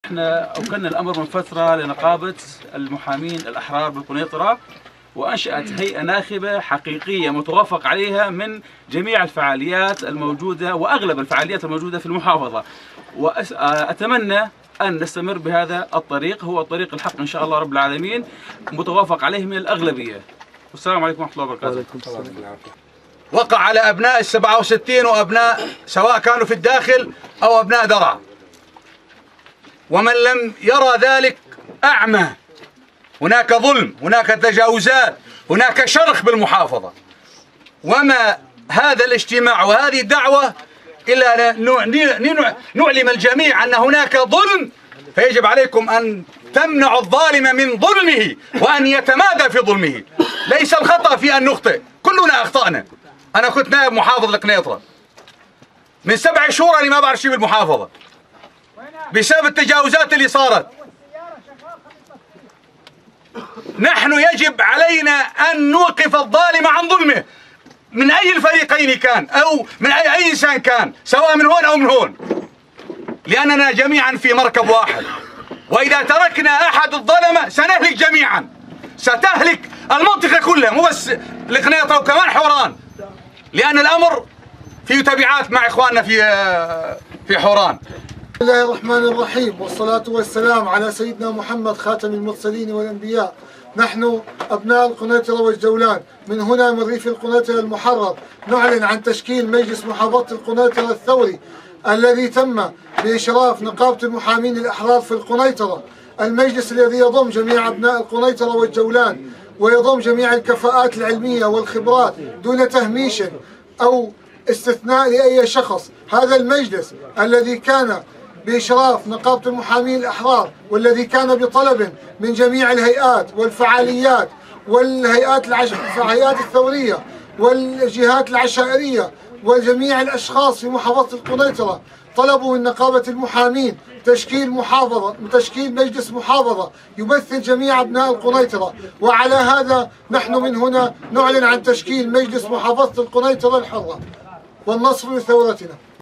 احنا اوكلنا الامر من فتره لنقابه المحامين الاحرار بالقنيطره، وانشات هيئه ناخبه حقيقيه متوافق عليها من جميع الفعاليات الموجوده واغلب الفعاليات الموجوده في المحافظه، واتمنى ان نستمر بهذا الطريق، هو طريق الحق ان شاء الله رب العالمين، متوافق عليه من الاغلبيه. والسلام عليكم ورحمه الله وبركاته. وقع على أبناء ال67 وأبناء سواء كانوا في الداخل أو أبناء درعا، ومن لم يرى ذلك أعمى. هناك ظلم، هناك تجاوزات، هناك شرخ بالمحافظة، وما هذا الاجتماع وهذه الدعوة إلا نعلم الجميع أن هناك ظلم، فيجب عليكم أن تمنعوا الظالم من ظلمه وأن يتمادى في ظلمه. ليس الخطأ في أن نخطئ، كلنا أخطأنا. أنا كنت نائب محافظ القنيطرة من 7 شهور، أنا ما بعرف شيء بالمحافظة بسبب التجاوزات اللي صارت. نحن يجب علينا أن نوقف الظالم عن ظلمه من أي الفريقين كان، أو من أي إنسان كان، سواء من هون أو من هون، لأننا جميعا في مركب واحد. وإذا تركنا أحد الظلمة سنهلك جميعا، ستهلك المنطقة كلها، مو بس القنيطرة وكمان حوران، لأن الأمر فيه تبعات مع إخواننا في حوران. بسم الله الرحمن الرحيم، والصلاة والسلام على سيدنا محمد خاتم المرسلين والأنبياء. نحن أبناء القنيطرة والجولان من هنا من ريف القنيطرة المحرر نعلن عن تشكيل مجلس محافظة القنيطرة الثوري الذي تم بإشراف نقابة المحامين الأحرار في القنيطرة. المجلس الذي يضم جميع أبناء القنيطرة والجولان ويضم جميع الكفاءات العلمية والخبرات دون تهميش أو استثناء لأي شخص. هذا المجلس الذي كان بإشراف نقابة المحامين الأحرار والذي كان بطلب من جميع الهيئات والفعاليات والهيئات الثورية والجهات العشائرية وجميع الأشخاص في محافظة القنيطرة، طلبوا من نقابة المحامين تشكيل مجلس محافظة يمثل جميع أبناء القنيطرة. وعلى هذا نحن من هنا نعلن عن تشكيل مجلس محافظة القنيطرة الحرة، والنصر لثورتنا.